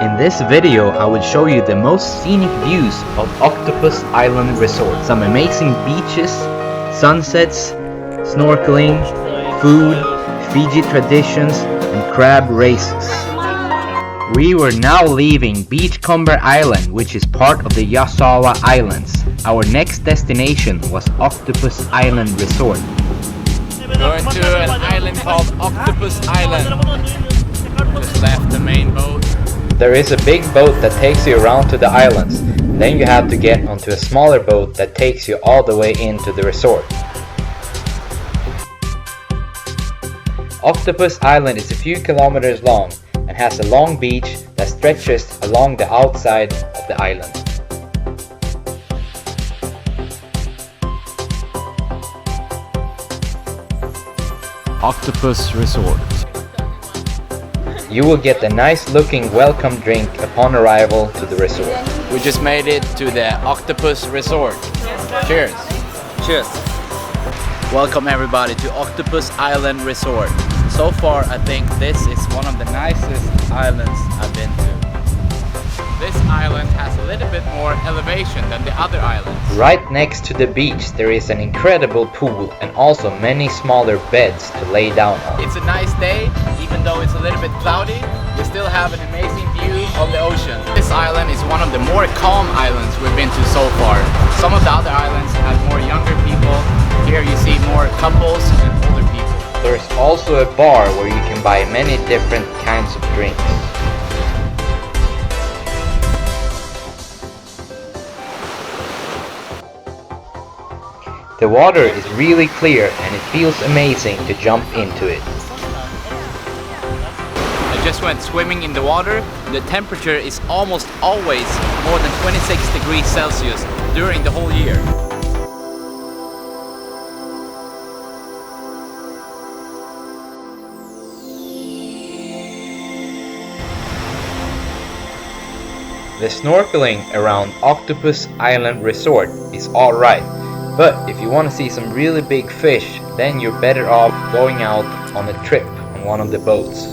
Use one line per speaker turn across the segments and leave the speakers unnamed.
In this video, I will show you the most scenic views of Octopus Island Resort. Some amazing beaches, sunsets, snorkeling, food, Fiji traditions, and crab races. We were now leaving Beachcomber Island, which is part of the Yasawa Islands. Our next destination was Octopus Island Resort.
Going to an island called Octopus Island. Just left the main boat.
There is a big boat that takes you around to the islands. Then you have to get onto a smaller boat that takes you all the way into the resort. Octopus Island is a few kilometers long and has a long beach that stretches along the outside of the island.
Octopus Resort.
You will get a nice looking welcome drink upon arrival to the resort.
We just made it to the Octopus Resort. Cheers.
Cheers.
Welcome everybody to Octopus Island Resort. So far I think this is one of the nicest islands I've been to. This island has a little bit more elevation than the other islands.
Right next to the beach there is an incredible pool and also many smaller beds to lay down on.
It's a nice day, even though it's a little bit cloudy, we still have an amazing view of the ocean. This island is one of the more calm islands we've been to so far. Some of the other islands have more younger people. Here you see more couples and older people.
There's also a bar where you can buy many different kinds of drinks. The water is really clear and it feels amazing to jump into it.
I just went swimming in the water. The temperature is almost always more than 26 degrees Celsius during the whole year.
The snorkeling around Octopus Island Resort is alright, but if you want to see some really big fish, then you're better off going out on a trip on one of the boats.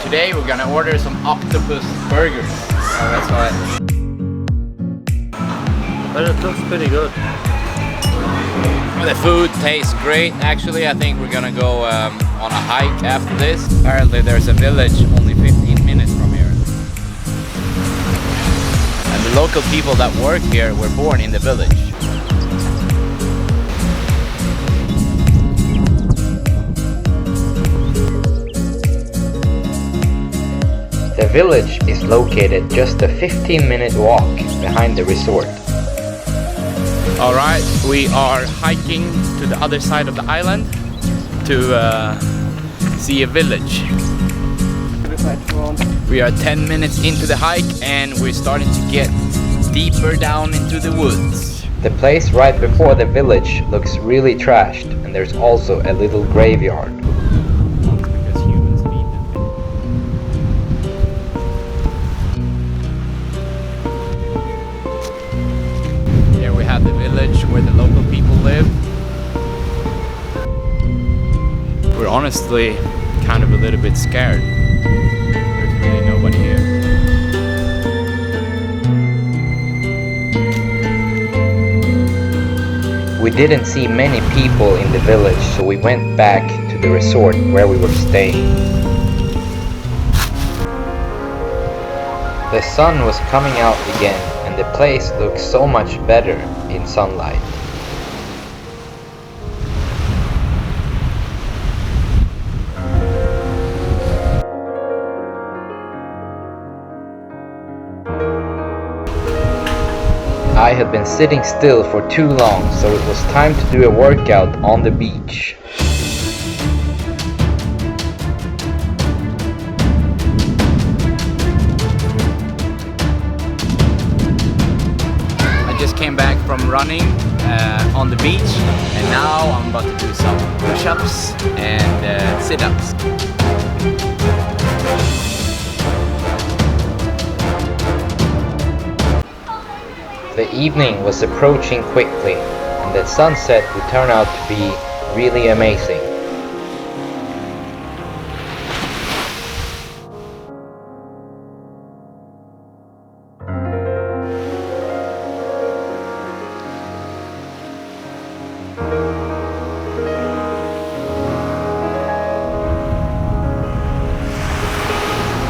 Today we're gonna order some octopus burgers. Oh, that's why.
But it looks pretty good.
The food tastes great. Actually, I think we're gonna go on a hike after this. Apparently there's a village only 15 minutes from here. And the local people that work here were born in the village.
The village is located just a 15-minute walk behind the resort.
Alright, we are hiking to the other side of the island to see a village. We are 10 minutes into the hike and we're starting to get deeper down into the woods.
The place right before the village looks really trashed and there's also a little graveyard.
Because humans need them. Here we have the village where the local people live. We're honestly kind of a little bit scared. There's really nobody here.
We didn't see many people in the village, so we went back to the resort where we were staying. The sun was coming out again and the place looked so much better in sunlight. I had been sitting still for too long, so it was time to do a workout on the beach.
I just came back from running on the beach and now I'm about to do some push-ups and sit-ups.
The evening was approaching quickly, and the sunset would turn out to be really amazing.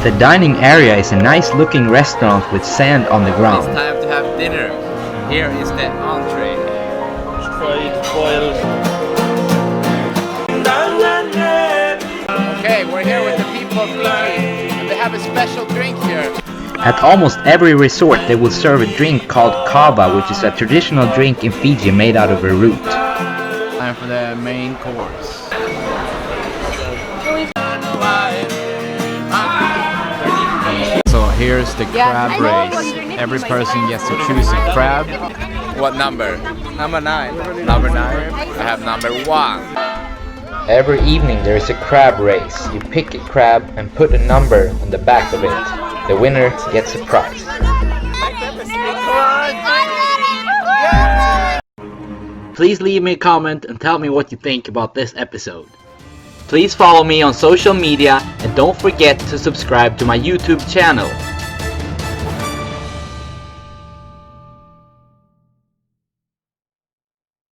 The dining area is a nice looking restaurant with sand on the
It's
ground.
time to have dinner. Here is the entree. Okay, we're here with the people of Fiji, and they have a special drink here.
At almost every resort they will serve a drink called kava, which is a traditional drink in Fiji made out of a root.
Time for the main course. So here's the crab race. Every person gets to choose a crab. What number? Number 9. Number 9. I have number 1.
Every evening there is a crab race. You pick a crab and put a number on the back of it. The winner gets a prize. Please leave me a comment and tell me what you think about this episode. Please follow me on social media and don't forget to subscribe to my YouTube channel.